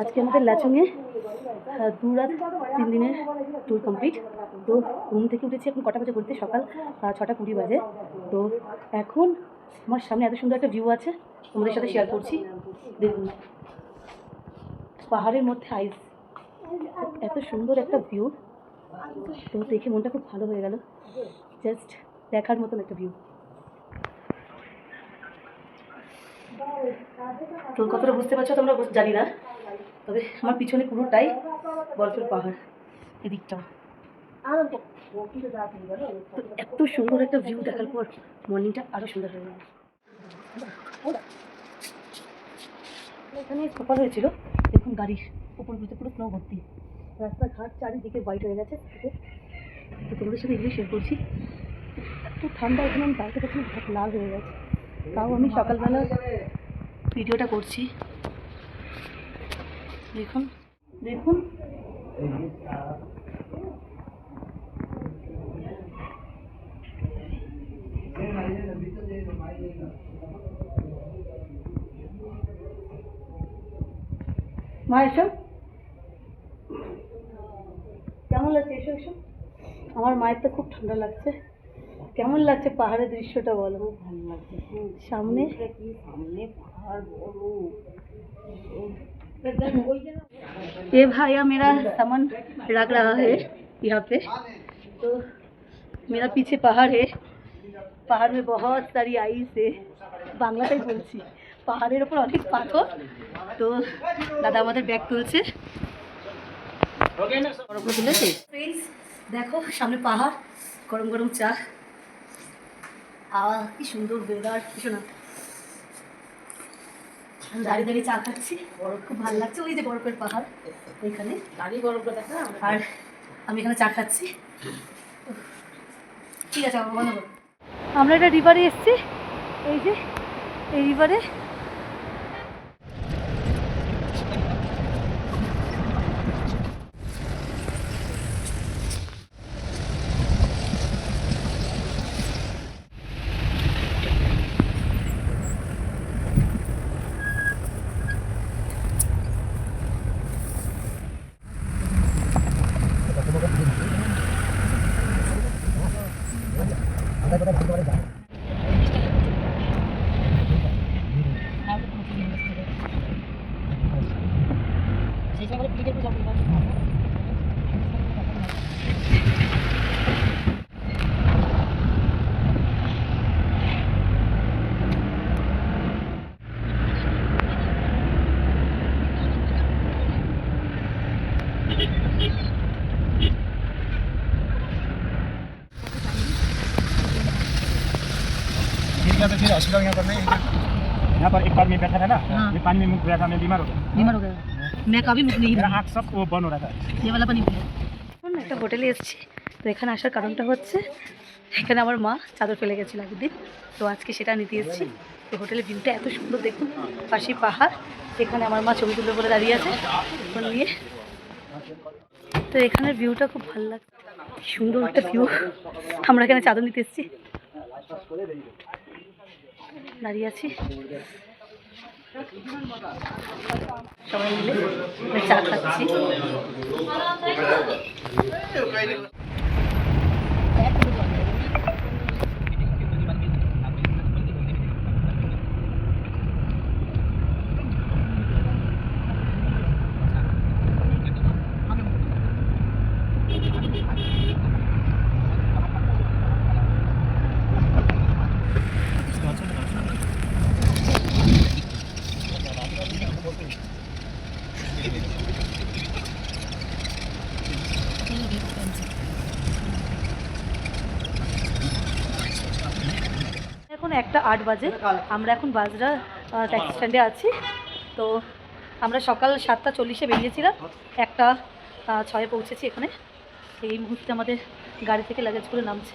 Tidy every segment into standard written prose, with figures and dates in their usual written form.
আজকে আমাদের লাচুংয়ে 2 রাত 3 দিনের ট্যুর কমপ্লিট। তো ঘুম থেকে উঠেছি এখন কটা বাজে বলতে, সকাল 6:20 বাজে। তো এখন আমার সামনে এত সুন্দর একটা ভিউ আছে, তোমাদের সাথে শেয়ার করছি। দেখুন পাহাড়ের মধ্যে আইস, এত সুন্দর একটা ভিউ। তো দেখে মনটা খুব ভালো হয়ে গেল, জাস্ট দেখার মতন একটা ভিউ। তো কতটা বুঝতে পারছো তোমরা জানি না, তবে আমার পিছনে পুরোটাই বরফের পাহাড়, এদিকটা। তো এত সুন্দর একটা ভিউ দেখার পর মর্নিংটা আরও সুন্দর হয়ে গেল। এখানে সকাল হয়েছিল, দেখুন গাড়ির উপরগুলোতে পুরো স্নো ভর্তি, রাস্তাঘাট চারিদিকে হোয়াইট হয়ে গেছে। তো তোমাদের সাথে এগুলো শেয়ার করছি। এত ঠান্ডা, এখানে আমি বাইরে দেখুন হাত লাল হয়ে গেছে, তাও আমি সকালবেলা ভিডিওটা করছি। দেখুন দেখুন মা এসব কেমন লাগছে? এসো এসো। আমার মায়ের তো খুব ঠান্ডা লাগছে। কেমন লাগছে পাহাড়ের দৃশ্যটা বলো? ভালো লাগছে। সামনে ये भैया मेरा सामान रख रहा है यहाँ पे। तो मेरा पीछे पहाड़ है, पहाड़ में बहुत सारी आइस है, বাংলাটাই বলছি। পাহাড়ের ওপর অনেক পাথর। তো দাদা আমাদের ব্যাগ তুলছে। ফ্রেন্ডস দেখো সামনে পাহাড়, গরম গরম চা, কি সুন্দর ওয়েদার। কিছু না, দাঁড়িয়ে দাঁড়িয়ে চা খাচ্ছি, খুব ভালো লাগছে। ওই যে বরফের পাহাড় ওইখানে দাঁড়িয়ে বরফটা দেখা, আর আমি এখানে চা খাচ্ছি। ঠিক আছে বলো। আমরা একটা রিভারে এসেছি, এই যে এই রিভারে फिर हॉस्पिटल यहाँ पर नहीं, यहाँ पर एक बार मैं बैठा था ना, ये पानी में मुक गया था, मैं बीमार हो गया। मैं कभी मुख नहीं, मेरा आँख सब वो बंद हो रहा था। ये वाला पानी একটা হোটেলে এসেছি। তো এখানে আসার কারণটা হচ্ছে, এখানে আমার মা চাদর ফেলে গেছিল আগের দিন, তো আজকে সেটা নিতে এসেছি। তো হোটেলের ভিউটা এত সুন্দর, দেখুন পাশে পাহাড়, এখানে আমার মা ছবি তুলবে বলে দাঁড়িয়ে আছে ফোন নিয়ে। তো এখানের ভিউটা খুব ভালো লাগছে, সুন্দর একটা ভিউ। আমরা এখানে চাদর নিতে এসেছি, দাঁড়িয়ে আছি সবাই মিলে চা খাচ্ছি। এখন 1:08 বাজে, আমরা এখন বাজরা ট্যাক্সি স্ট্যান্ডে আছি। তো আমরা সকাল 7:40-এ বেরিয়েছিলাম, 1:06-এ পৌঁছেছি এখানে। এই মুহূর্তে আমাদের গাড়ি থেকে লাগেজ করে নামছে।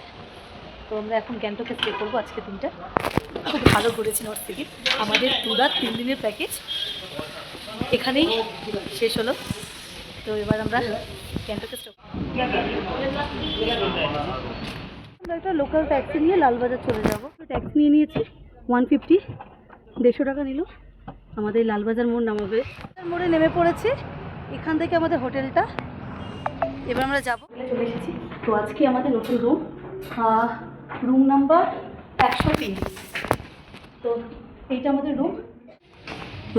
তো আমরা এখন গ্যাংটকে স্টে করবো আজকে দিনটা। খুব ভালো ঘুরেছি নর্থ সিকিম। আমাদের 2 রাত 3 দিনের প্যাকেজ এখানেই শেষ হলো। তো এবার আমরা গ্যাংটকে স্টে একটা লোকাল ট্যাক্সি নিয়ে লালবাজার চলে যাব। ট্যাক্সি নিয়ে নিয়েছি 150, 150 টাকা নিল। আমাদের লালবাজার মোড় নামাবে, মোড়ে নেমে পড়েছি। এখান থেকে আমাদের হোটেলটা, এবার আমরা যাবো। চলে এসেছি। তো আজকে আমাদের নতুন রুম নাম্বার 103। তো এইটা আমাদের রুম।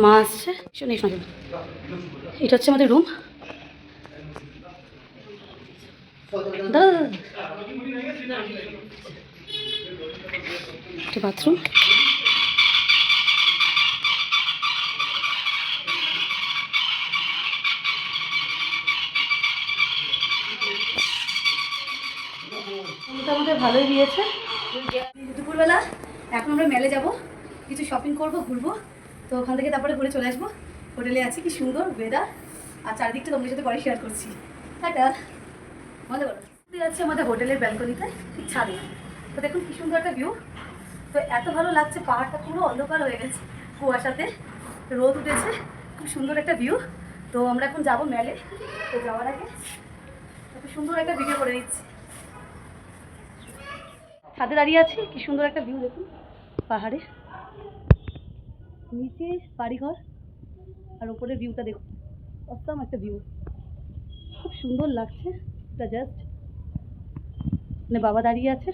মা আসছে, শুনে শুনে এটা হচ্ছে আমাদের রুম। দাদা এটা বাথরুম। আমাদের ভালোই দিয়েছে। দুপুরবেলা এখন আমরা মেলে যাব, কিছু শপিং করব, ঘুরবো। তো ওখান থেকে তারপরে ঘুরে চলে আসবো। হোটেলে আছি, কি সুন্দর ওয়েদার, আর চারিদিকটা তোমাদের সাথে পরে শেয়ার করছি। একটা মজা করো। যাচ্ছে আমাদের হোটেলের ব্যালকনিতে, ঠিক ছাদে। তো দেখুন কি সুন্দর একটা ভিউ। তো এত ভালো লাগছে, পাহাড়টা পুরো অন্ধকার হয়ে গেছে, কুয়াশাতে রোদ উঠেছে, খুব সুন্দর একটা ভিউ। তো আমরা এখন যাবো মেলে। তো যাওয়ার আগে এত সুন্দর একটা ভিডিও করে দিচ্ছি। ছাদে দাঁড়িয়ে আছি, কি সুন্দর একটা ভিউ দেখুন, পাহাড়ে নিচে বাড়িঘর, আর উপরের ভিউটা দেখুন, অসাম একটা ভিউ, খুব সুন্দর লাগছে। এটা জাস্ট মানে বাবা দাঁড়িয়ে আছে,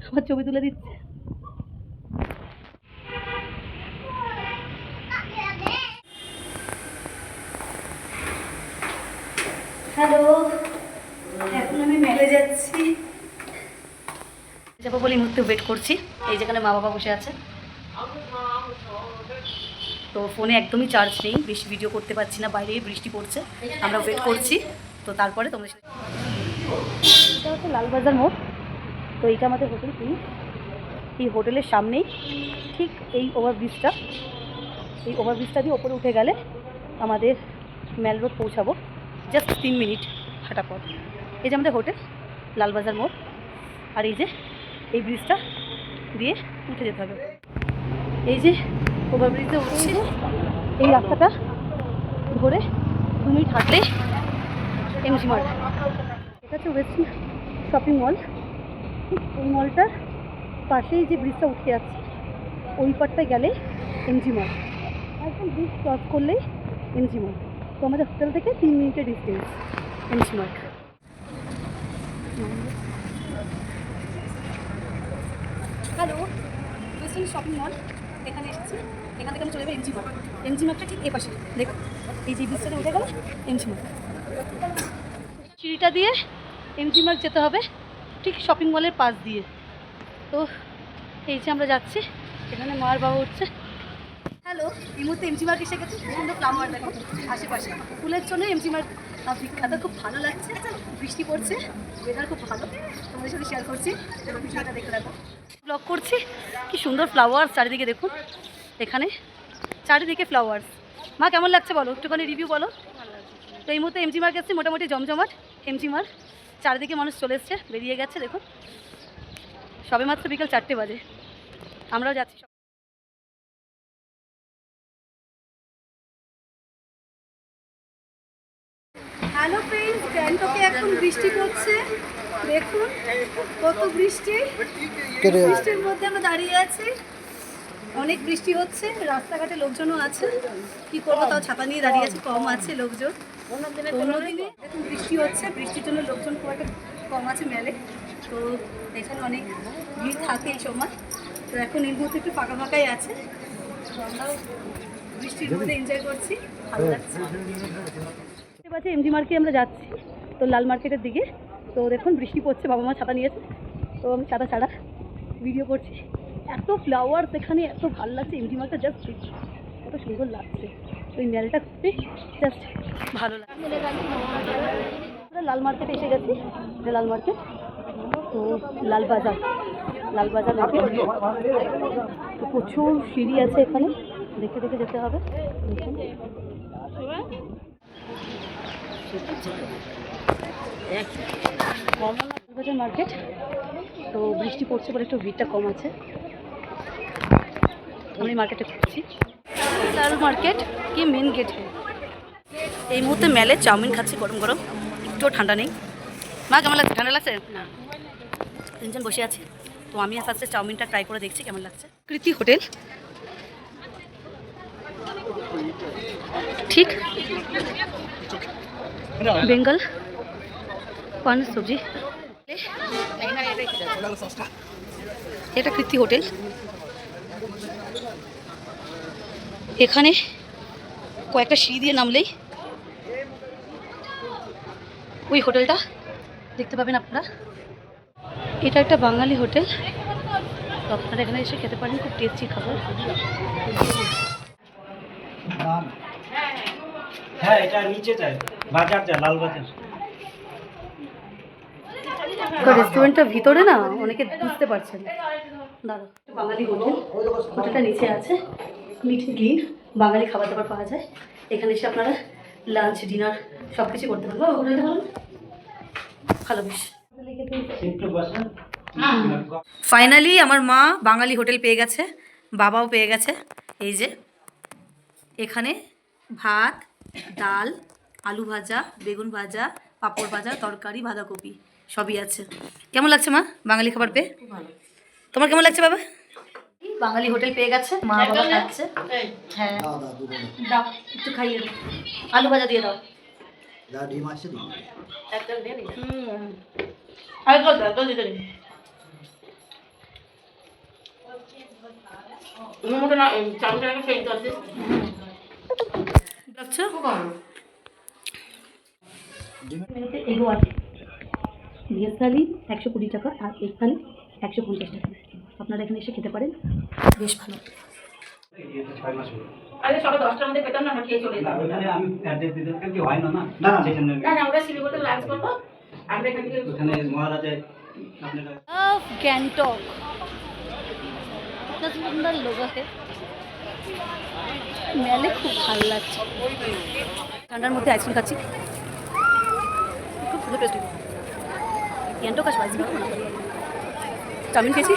আমার ছবি তুলে দিচ্ছে। হ্যালো, এখন আমি মেলে যাচ্ছি, যাবো বলে এই মুহূর্তে ওয়েট করছি। এই যেখানে মা বাবা বসে আছে। তো ফোনে একদমই চার্জ নেই, বেশি ভিডিও করতে পারছি না, বাইরে বৃষ্টি পড়ছে, আমরা ওয়েট করছি। তো তারপরে তোমরা, এটা হচ্ছে লালবাজার মোড়। তো এইটা আমাদের হোটেল প্রিন্স। এই হোটেলের সামনেই ঠিক এই ওভারব্রিজটা, এই ওভারব্রিজটা দিয়ে ওপরে উঠে গেলে আমাদের মেল রোড পৌঁছাবো, জাস্ট 3 মিনিট হাঁটা পথ। এই যে আমাদের হোটেল লালবাজার মোড়, আর এই যে এই ব্রিজটা দিয়ে উঠে যেতে হবে। এই যে ওভারব্রিজে উঠছি, এই রাস্তাটা ধরে 2 মিনিট হাঁটলেই এমজি মার্ট। এটা হচ্ছে ওয়েস্ট শপিং মল। এই মলটার পাশেই যে ব্রিজটা উঠে যাচ্ছে, ওই পারটায় গেলে এমজি মার্ট, একদম ব্রিজ ক্রস করলেই এমজি মার্ট। তো আমাদের হোটেল থেকে 3 মিনিটের distance MG mart. Hello, western shopping mall, এখানে এসেছি। এখান থেকে আমি চলে যাবো এমজি মার্ট। এমজি মার্টটা ঠিক এ পাশে দেখুন, এই যে ব্রিজটাতে উঠে গেলে এমজি মার্ট। সিঁড়িটা দিয়ে এমজি মার্ট যেতে হবে, ঠিক শপিং মলের পাশ দিয়ে। তো এই যে আমরা যাচ্ছি, এখানে মার বাবা উঠছে। হ্যালো, এই মুহূর্তে এমজি মার্ট এসে গেছে। সুন্দর ফ্লাওয়ার দেখো আশেপাশে, ফুলের জন্য এমজি মার্ট বিখ্যাত। খুব ভালো লাগছে, বৃষ্টি পড়ছে, ওয়েদার খুব ভালো। তোমাদের সাথে শেয়ার করছি, এবার ভিডিওটা দেখতে রাখো। ব্লগ করছি, কি সুন্দর ফ্লাওয়ার চারিদিকে দেখুন, এখানে চারিদিকে ফ্লাওয়ার্স। মা কেমন লাগছে বলো, একটুখানি রিভিউ বলো। তো এই মুহূর্তে এমজি মার্ট এসছে, মোটামুটি জমজমাট এমজি মার্ট, চারিদিকে মানুষ চলে এসছে, বেরিয়ে গেছে দেখুন। সবে মাত্র বিকাল 4টে বাজে, আমরাও যাচ্ছি। হ্যালো ফ্রেন্ডস, গ্যাংটকে এখন বৃষ্টি পড়ছে, দেখুন কত বৃষ্টি। বৃষ্টির মধ্যে আমরা দাঁড়িয়ে আছি, অনেক বৃষ্টি হচ্ছে, রাস্তাঘাটে লোকজনও আছে, কি করবো তাও ছাতা নিয়ে দাঁড়িয়ে আছি, কম আছে লোকজন। অন্যদিনে দেখুন বৃষ্টি হচ্ছে, বৃষ্টির জন্য লোকজন খুব একটা কম আছে মেলে। তো এখানে অনেক ভিড় থাকে এই সময়। তো এখন এই মুহূর্তে একটু ফাঁকা ফাঁকাই আছে, তো আমরাও বৃষ্টির মধ্যে এনজয় করছি, ভালো লাগছে। এমজি মার্কেটে আমরা যাচ্ছি, তো লাল মার্কেটের দিকে। তো দেখুন বৃষ্টি পড়ছে, বাবা মা ছাতা নিয়েছে, তো আমি ছাতা ছাড়া ভিডিও করছি। এত ফ্লাওয়ার এখানে, এত ভালো লাগছে এমজি মার্কেটটা, জাস্ট কত সুন্দর লাগছে। ওই মেলটা ঘুরতে জাস্ট ভালো লাগছে। আমরা লাল মার্কেটে এসে গেছি, লাল মার্কেট, তো লালবাজার মার্কেট। তো প্রচুর সিঁড়ি আছে এখানে, দেখে দেখে যেতে হবে। লালবাজার মার্কেট, তো বৃষ্টি পড়ছে বলে একটু ভিড়টা কম আছে। আমি মার্কেটে ঘুরছি, লাল মার্কেট কি মেন গেট। এই মুহূর্তে মেলে চাউমিন খাচ্ছি, গরম গরম, একটু ঠান্ডা নেই। মা কেমন লাগছে, ঠান্ডা লাগছে না? 3জন বসে আছি, তো আমি ফার্স্টে চাউমিনটা ট্রাই করে দেখছি কেমন লাগছে। কৃতি হোটেল, ঠিক বেঙ্গল পান সবজি। এটা কৃতি হোটেল। এখানে কয়েকটা সিঁড়ি দিয়ে নামলেই ওই হোটেলটা দেখতে পাবেন আপনারা। এটা একটা বাঙালি হোটেল, তো আপনারা এখানে এসে খেতে পারেন, খুব টেস্টি খাবার। হ্যাঁ এটা নিচে যায়, বাজার যায়, লাল বাজার। রেস্টুরেন্টটার ভিতরে না অনেকে বুঝতে পারছেন। দাঁড়ো, বাঙালি হোটেল, হোটেলটা নিচে আছে। মিড ডে মিল বাঙালি খাবার দাবার পাওয়া যায়। এখানে এসে আপনারা লাঞ্চ ডিনার সব কিছু করতে পারবেন। হোটেলটা ভালো, ভালো বেশ। ফাইনালি আমার মা বাঙালি হোটেল পেয়ে গেছে, বাবাও পেয়ে গেছে। এই যে এখানে ভাত, ডাল, আলু ভাজা, বেগুন ভাজা, পাঁপড় ভাজা, তরকারি, বাঁধাকপি সবই আছে। কেমন লাগছে মা বাঙালি খাবার পেয়ে? তোমার কেমন লাগছে বাবা? বাঙালি হোটেল পেয়ে গেছে, মা বাবা খাচ্ছে। হ্যাঁ দাও, একটু খাইয়ে দাও, আলু ভাজা দিয়ে দাও। এগো আছে ভেজ থালি 120 টাকা আর এক থালি 150 টাকা। আপনারা এখানে এসে খেতে পারেন, বেশ ভালো। আরে সকাল 10টার মধ্যে পেতাম না, আমরা খেয়ে চলে যেতাম। আমি অ্যাড্রেস দিতে কি হয় না? না আমরা শিলিগুড়িতে লাঞ্চ করবো, আমরা এখান থেকে ওখানে মহারাজা আপনারা গ্যাংটক कितना सुंदर लोग है, মেলে খুব ভালো লাগছে। ঠান্ডার মধ্যে আইসক্রিম খাচ্ছি, খুব সুন্দর টেস্টি। গ্যাংটক আর স্পাইসি চাউমিন খেয়েছি,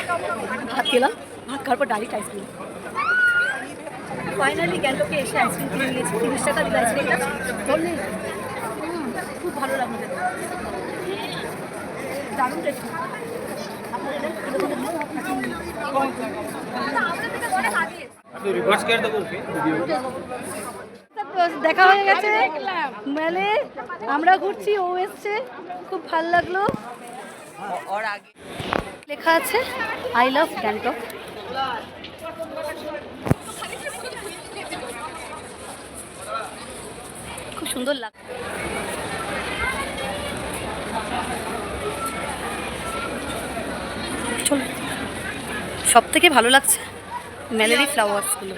ভাত খেলাম, ভাত খাওয়ার পর ডাইরেক্ট আইসক্রিম। ফাইনালি গ্যাংটকে এসে আইসক্রিম কিনে নিয়েছি, 30 টাকা দিল আইসক্রিমটা। ধরলে খুব ভালো লাগলো, দারুণ টেস্টি। দেখা হয়ে গেছে মেলে, আমরা ঘুরছি, ও এসছে, খুব ভালো লাগলো। লেখা আছে আই লাভ গ্যাংটক। খুব সুন্দর লাগছে। চল, সব থেকে ভালো লাগছে মেলেরই ফ্লাওয়ার্সগুলো।